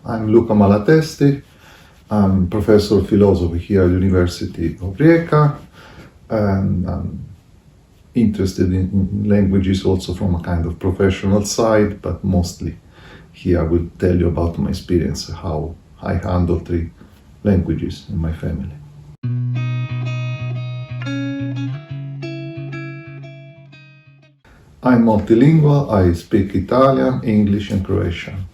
I'm Luca Malatesti. I'm professor of philosophy here at the University of Rijeka, and I'm interested in languages also from a kind of professional side, but mostly here I will tell you about my experience, how I handle 3 languages in my family. I'm multilingual. I speak Italian, English and Croatian.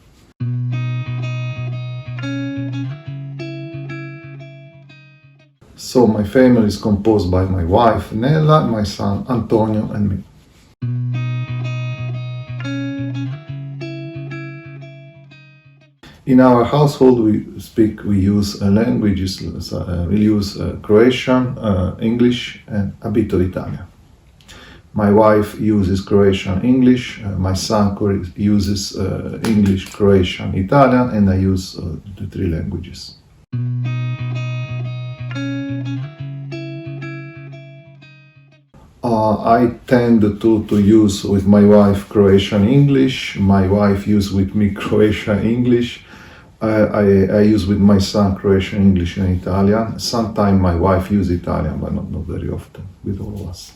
So my family is composed by my wife Nella, my son Antonio and me. In our household we use languages, we use Croatian, English and a bit of Italian. My wife uses Croatian, English, my son uses English, Croatian, Italian, and I use the 3 languages. I tend to use with my wife Croatian, English, my wife uses with me Croatian, English, I use with my son Croatian, English and Italian. Sometimes my wife uses Italian, but not very often with all of us.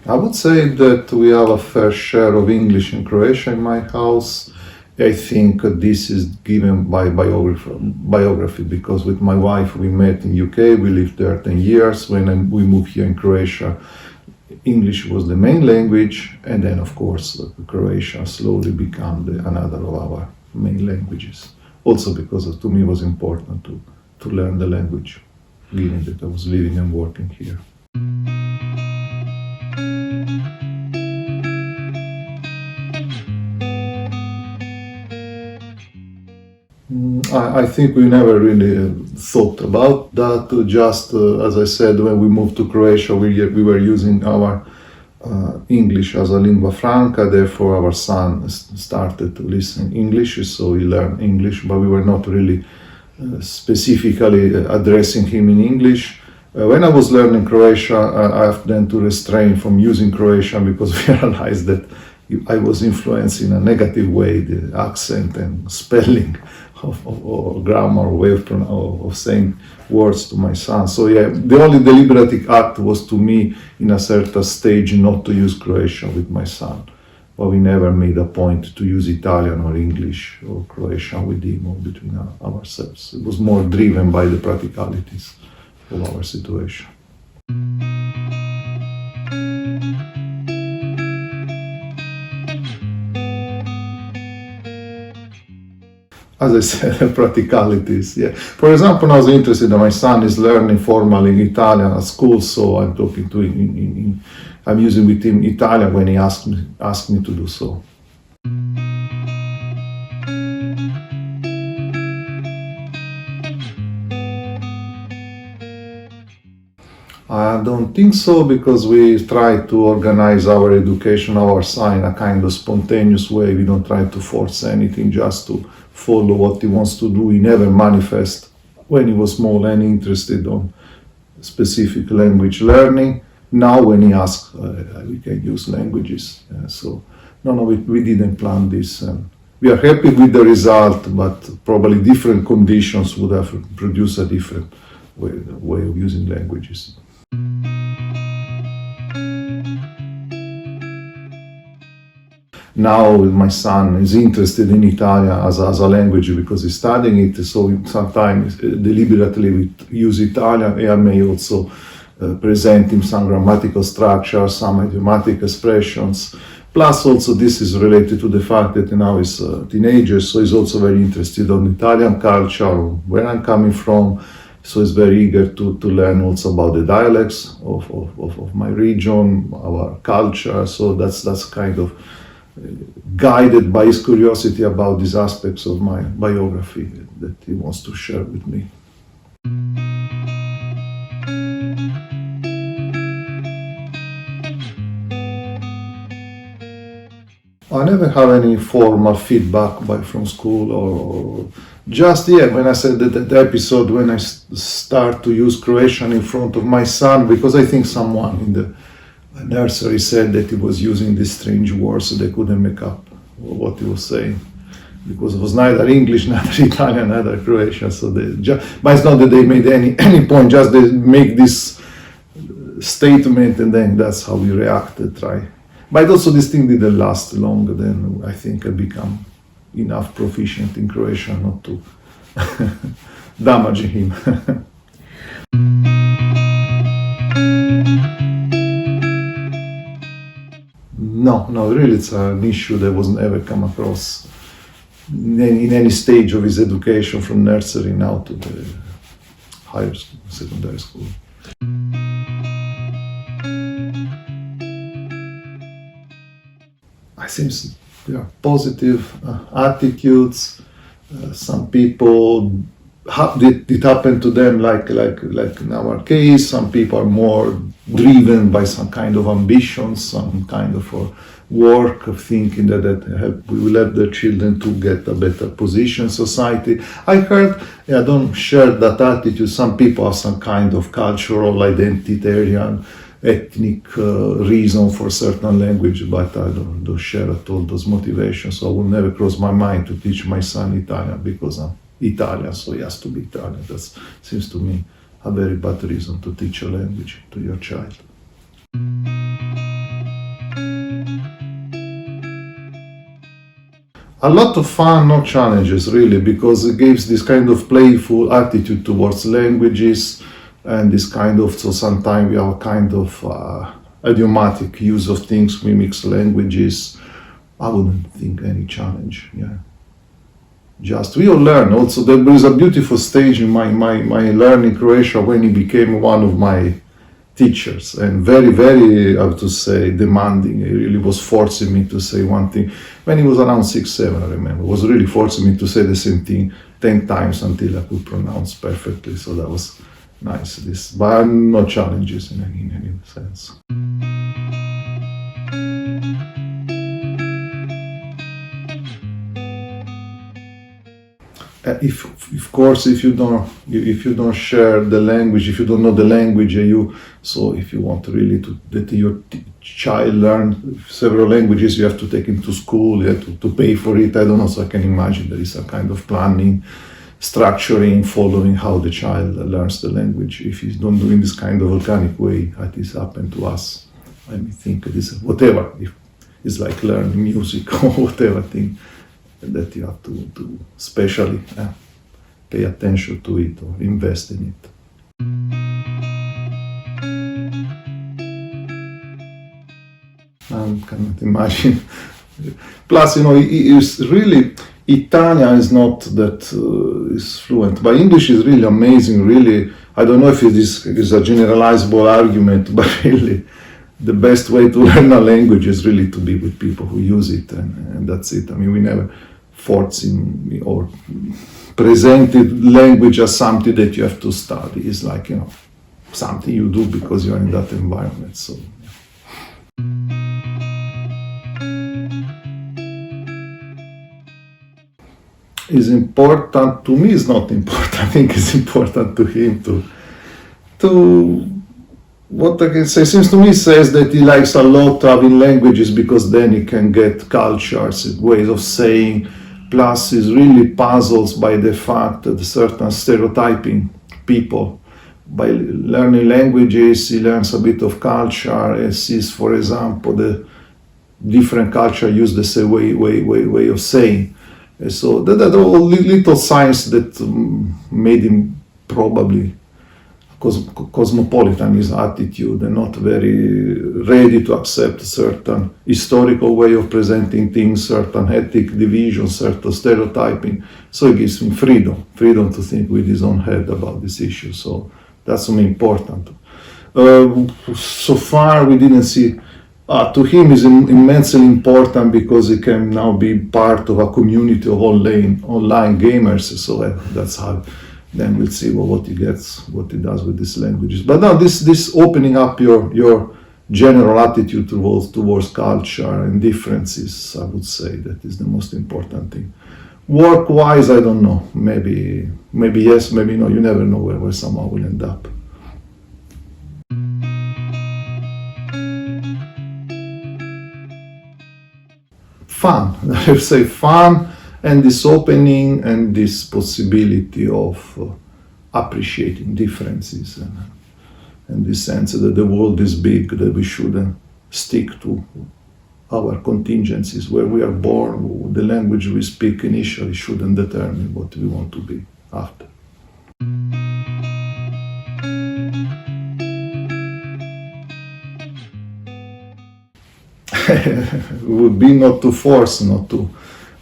I would say that we have a fair share of English and Croatian in my house. I think this is given by biography, because with my wife we met in UK, we lived there 10 years. When we moved here in Croatia, English was the main language, and then of course Croatian slowly became another of our main languages. Also because to me it was important to learn the language, given that I was living and working here. I think we never really thought about that. Just as I said, when we moved to Croatia, we were using our English as a lingua franca. Therefore, our son started to listen English, so he learned English. But we were not really specifically addressing him in English. When I was learning Croatian, I have then to restrain from using Croatian because we realized that I was influencing in a negative way the accent and spelling or grammar way of saying words to my son. So yeah, the only deliberate act was to me in a certain stage not to use Croatian with my son. But we never made a point to use Italian or English or Croatian with him or between ourselves. It was more driven by the practicalities of our situation. As I said, practicalities, yeah. For example, I was interested that my son is learning formally Italian at school, so I'm talking to him I'm using with him Italian when he asked me to do so. I don't think so, because we try to organize our education, our son, in a kind of spontaneous way. We don't try to force anything, just to follow what he wants to do. He never manifest when he was small any interested on specific language learning. Now when he asks, we can use languages. So no, we didn't plan this. We are happy with the result, but probably different conditions would have produced a different way of using languages. Now my son is interested in Italian as a language because he's studying it, so sometimes deliberately we use Italian, and I may also present him some grammatical structures, some idiomatic expressions. Plus also this is related to the fact that now he's a teenager, so he's also very interested in Italian culture, where I'm coming from. So he's very eager to learn also about the dialects of my region, our culture. So that's kind of guided by his curiosity about these aspects of my biography that he wants to share with me. I never have any formal feedback from school or Just when I said that episode when I start to use Croatian in front of my son, because I think someone in the nursery said that he was using these strange words, so they couldn't make up what he was saying, because it was neither English, neither Italian, neither Croatian. So but it's not that they made any point, just they make this statement and then that's how we reacted, right? But also this thing didn't last longer. Then I think I become enough proficient in Croatian not to damage him. No, really it's an issue that was never come across in any stage of his education, from nursery now to the higher school, secondary school. I think positive attitudes. Some people it happened to them like in our case. Some people are more driven by some kind of ambition, some kind of work of thinking that we will help their children to get a better position in society. I heard, I don't share that attitude. Some people have some kind of cultural, identitarian, ethnic reason for certain language, but I don't share at all those motivations. So I will never cross my mind to teach my son Italian because I'm Italian, so he has to be Italian. That seems to me a very bad reason to teach a language to your child. A lot of fun, no challenges really, because it gives this kind of playful attitude towards languages, and this kind of, so sometimes we have a kind of idiomatic use of things, we mix languages. I wouldn't think any challenge, yeah. Just we all learn. Also, there is a beautiful stage in my learning Croatian when he became one of my teachers, and very, very, I have to say, demanding. He really was forcing me to say one thing. When he was around 6, 7, I remember, was really forcing me to say the same thing 10 times until I could pronounce perfectly. So that was nice. But no challenges in any sense. Of course, if you don't share the language, if you don't know the language, if you want really that your child learn several languages, you have to take him to school, you have to pay for it. I don't know, so I can imagine there is a kind of planning, structuring, following how the child learns the language. If he's not doing this kind of organic way, that is happened to us. I think it is whatever. If it's like learning music or whatever thing, that you have to especially pay attention to it or invest in it. I cannot imagine. Plus, it's really, Italian is not that is fluent, but English is really amazing. Really, I don't know if it is a generalizable argument, but really, the best way to learn a language is really to be with people who use it, and that's it. I mean, we never forcing or presented language as something that you have to study. It's like, something you do because you're in that environment. So. Is important to me, is not important. I think it's important to him to what I can say, seems to me, says that he likes a lot having languages because then he can get cultures, ways of saying. Plus, he's really puzzled by the fact that certain stereotyping people. By learning languages, he learns a bit of culture, and sees, for example, the different culture use the same way of saying. And so that all little signs that made him probably cosmopolitan, his attitude, and not very ready to accept certain historical way of presenting things, certain ethnic division, certain stereotyping. So it gives him freedom to think with his own head about this issue. So that's something important. So far we didn't see, to him is immensely important because he can now be part of a community of online gamers. So that's how. Then we'll see what he gets, what he does with these languages. But now this opening up your general attitude towards culture and differences, I would say that is the most important thing. Work-wise, I don't know. Maybe yes, maybe no. You never know where someone will end up. Fun. I would say fun, and this opening and this possibility of appreciating differences, and this sense that the world is big, that we shouldn't stick to our contingencies, where we are born, the language we speak initially shouldn't determine what we want to be after. It would be not to force, not to.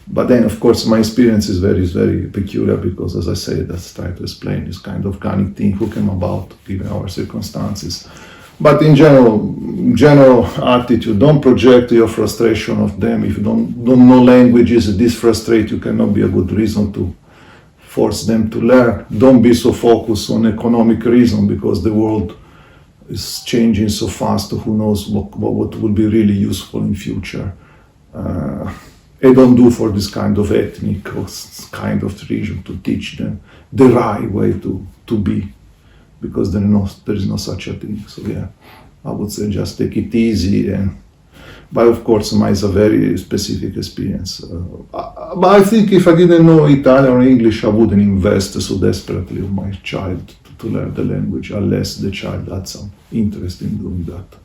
But then, of course, my experience is very peculiar because, as I said, that's trying to explain this kind of organic thing who came about given our circumstances. But in general attitude, don't project your frustration of them. If you don't know languages, this frustrate you cannot be a good reason to force them to learn. Don't be so focused on economic reason because the world is changing so fast. Who knows what will be really useful in future. And don't do for this kind of ethnic or kind of tradition to teach them the right way to be, because there is no such a thing. So yeah, I would say just take it easy. But of course, mine is a very specific experience. But I think if I didn't know Italian or English, I wouldn't invest so desperately in my child to learn the language, unless the child had some interest in doing that.